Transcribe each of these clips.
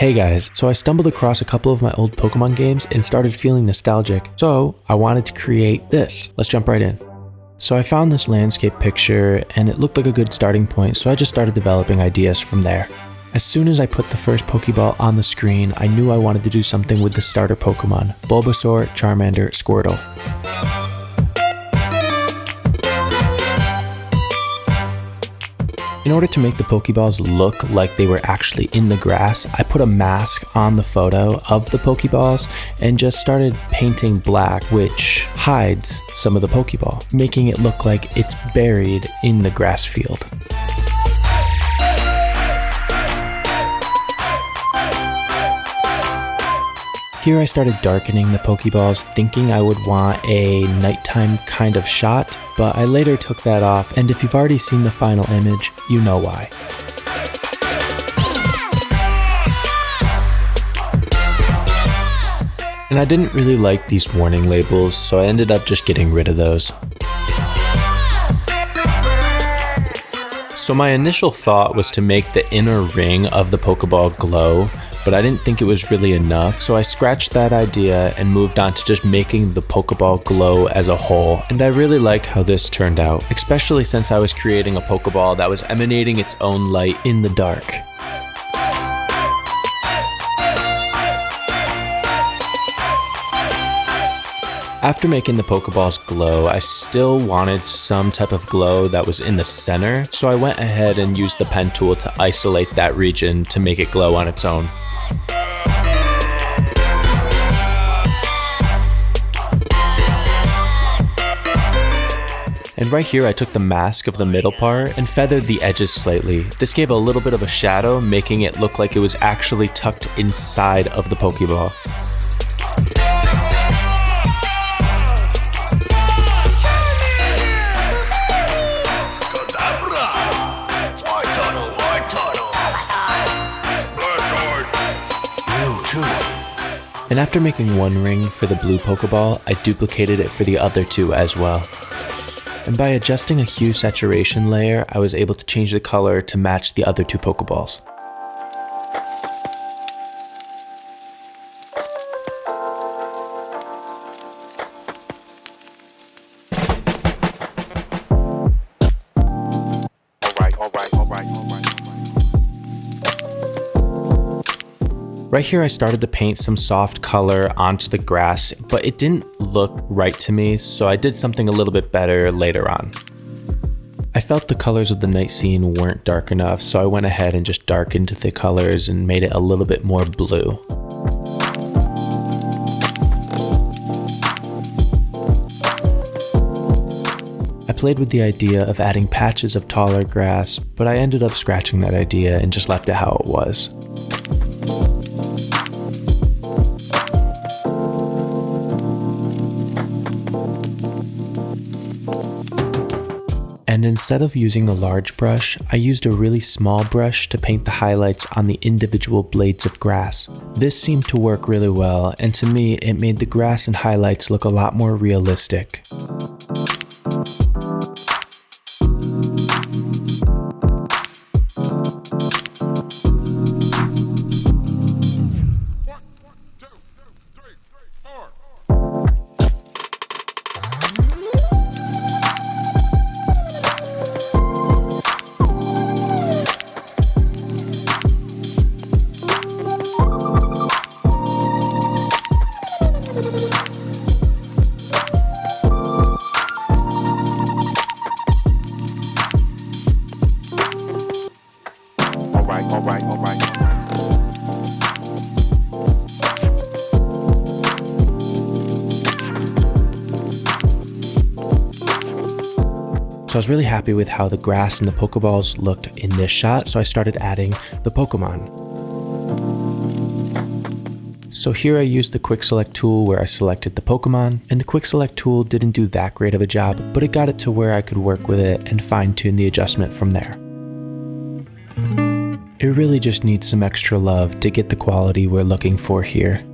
Hey guys, so I stumbled across a couple of my old Pokemon games and started feeling nostalgic, so I wanted to create this. Let's jump right in. So I found this landscape picture and it looked like a good starting point, so I just started developing ideas from there. As soon as I put the first Pokeball on the screen, I knew I wanted to do something with the starter Pokemon, Bulbasaur, Charmander, Squirtle. In order to make the Pokeballs look like they were actually in the grass, I put a mask on the photo of the Pokeballs and just started painting black, which hides some of the Pokeball, making it look like it's buried in the grass field. Here I started darkening the Pokeballs, thinking I would want a nighttime kind of shot, but I later took that off, and if you've already seen the final image, you know why. And I didn't really like these warning labels, so I ended up just getting rid of those. So my initial thought was to make the inner ring of the Pokeball glow, but I didn't think it was really enough, so I scratched that idea and moved on to just making the Pokeball glow as a whole. And I really like how this turned out, especially since I was creating a Pokeball that was emanating its own light in the dark. After making the Pokeballs glow, I still wanted some type of glow that was in the center, so I went ahead and used the pen tool to isolate that region to make it glow on its own. And right here I took the mask of the middle part and feathered the edges slightly. This gave a little bit of a shadow, making it look like it was actually tucked inside of the Pokeball. And after making one ring for the blue Pokeball, I duplicated it for the other two as well. And by adjusting a hue saturation layer, I was able to change the color to match the other two Pokeballs. Right here I started to paint some soft color onto the grass, but it didn't look right to me, so I did something a little bit better later on. I felt the colors of the night scene weren't dark enough, so I went ahead and just darkened the colors and made it a little bit more blue. I played with the idea of adding patches of taller grass, but I ended up scratching that idea and just left it how it was. And instead of using a large brush, I used a really small brush to paint the highlights on the individual blades of grass. This seemed to work really well, and to me, it made the grass and highlights look a lot more realistic. So I was really happy with how the grass and the Pokeballs looked in this shot, so I started adding the Pokemon. So here I used the Quick Select tool where I selected the Pokemon, and the Quick Select tool didn't do that great of a job, but it got it to where I could work with it and fine-tune the adjustment from there. It really just needs some extra love to get the quality we're looking for here.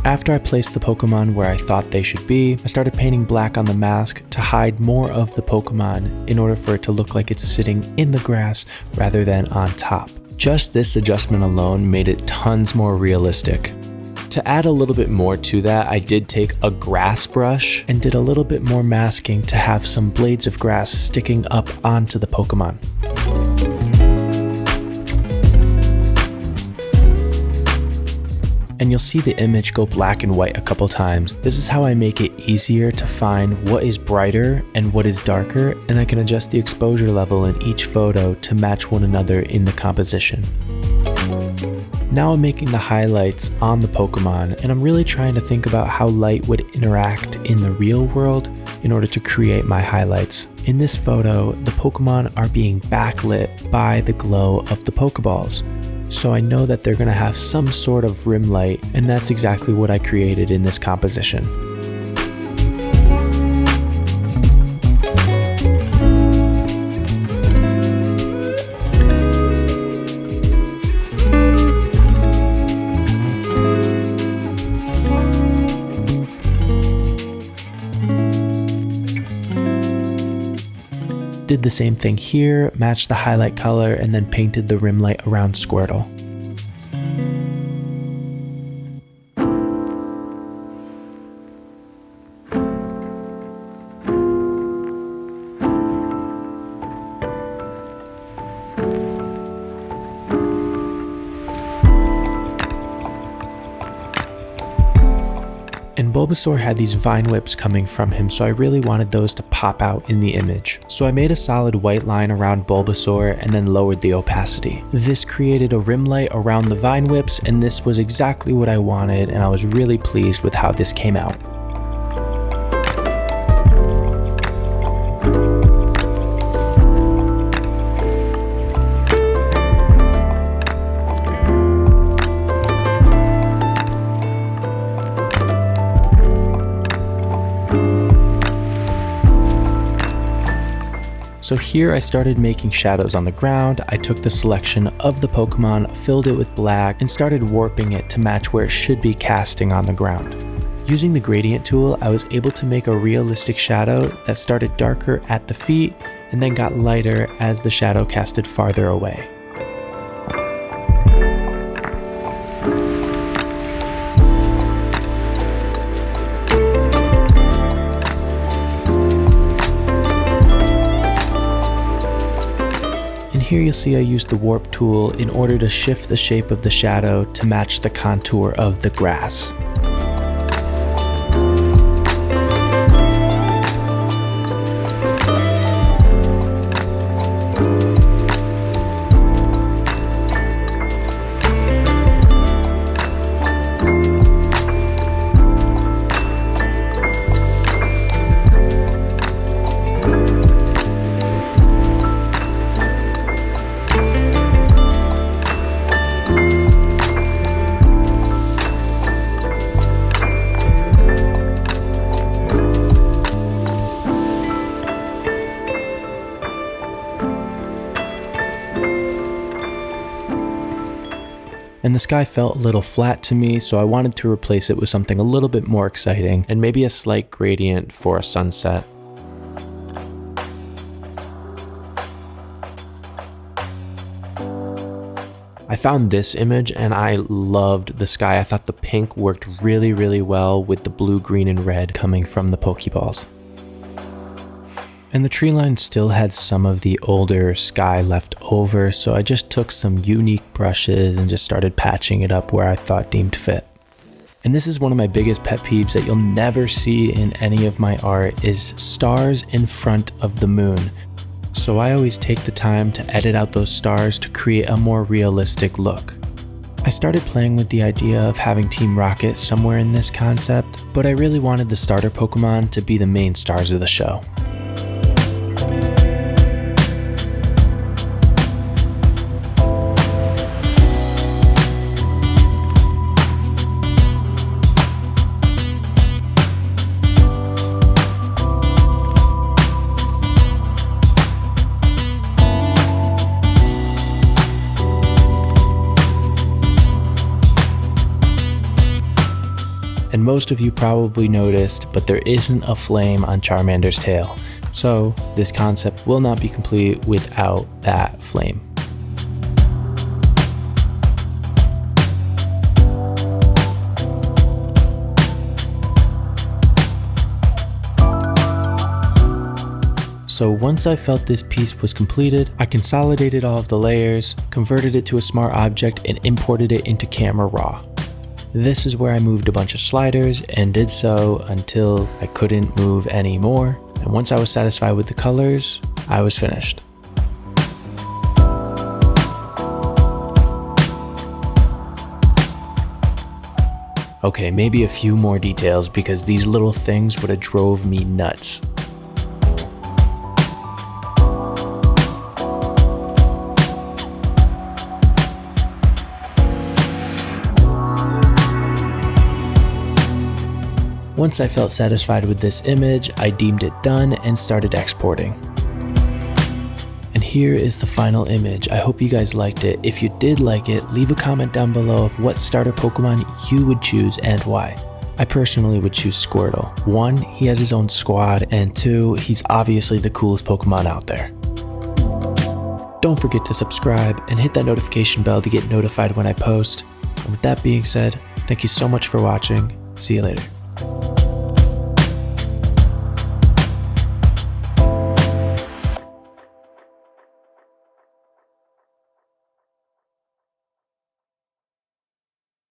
After I placed the Pokemon where I thought they should be, I started painting black on the mask to hide more of the Pokemon in order for it to look like it's sitting in the grass rather than on top. Just this adjustment alone made it tons more realistic. To add a little bit more to that, I did take a grass brush and did a little bit more masking to have some blades of grass sticking up onto the Pokemon. And you'll see the image go black and white a couple times. This is how I make it easier to find what is brighter and what is darker, and I can adjust the exposure level in each photo to match one another in the composition. Now I'm making the highlights on the Pokemon, and I'm really trying to think about how light would interact in the real world in order to create my highlights. In this photo, the Pokemon are being backlit by the glow of the Pokeballs. So I know that they're going to have some sort of rim light, and that's exactly what I created in this composition. Did the same thing here, matched the highlight color, and then painted the rim light around Squirtle. And Bulbasaur had these vine whips coming from him, so I really wanted those to pop out in the image. So I made a solid white line around Bulbasaur and then lowered the opacity. This created a rim light around the vine whips, and this was exactly what I wanted, and I was really pleased with how this came out. So here I started making shadows on the ground. I took the selection of the Pokemon, filled it with black, and started warping it to match where it should be casting on the ground. Using the gradient tool, I was able to make a realistic shadow that started darker at the feet and then got lighter as the shadow casted farther away. Here you'll see I used the warp tool in order to shift the shape of the shadow to match the contour of the grass. And the sky felt a little flat to me, so I wanted to replace it with something a little bit more exciting and maybe a slight gradient for a sunset. I found this image and I loved the sky. I thought the pink worked really well with the blue, green, and red coming from the Pokeballs. And the tree line still had some of the older sky left over, so I just took some unique brushes and just started patching it up where I thought deemed fit. And this is one of my biggest pet peeves that you'll never see in any of my art is stars in front of the moon. So I always take the time to edit out those stars to create a more realistic look. I started playing with the idea of having Team Rocket somewhere in this concept, but I really wanted the starter Pokemon to be the main stars of the show. most of you probably noticed, but there isn't a flame on Charmander's tail. So this concept will not be complete without that flame. So once I felt this piece was completed, I consolidated all of the layers, converted it to a smart object, and imported it into Camera Raw. This is where I moved a bunch of sliders and did so until I couldn't move anymore. And once I was satisfied with the colors, I was finished. Okay, maybe a few more details because these little things would have drove me nuts. Once I felt satisfied with this image, I deemed it done and started exporting. And here is the final image. I hope you guys liked it. If you did like it, leave a comment down below of what starter Pokemon you would choose and why. I personally would choose Squirtle. 1, he has his own squad, and 2, he's obviously the coolest Pokemon out there. Don't forget to subscribe and hit that notification bell to get notified when I post. And with that being said, thank you so much for watching. See you later.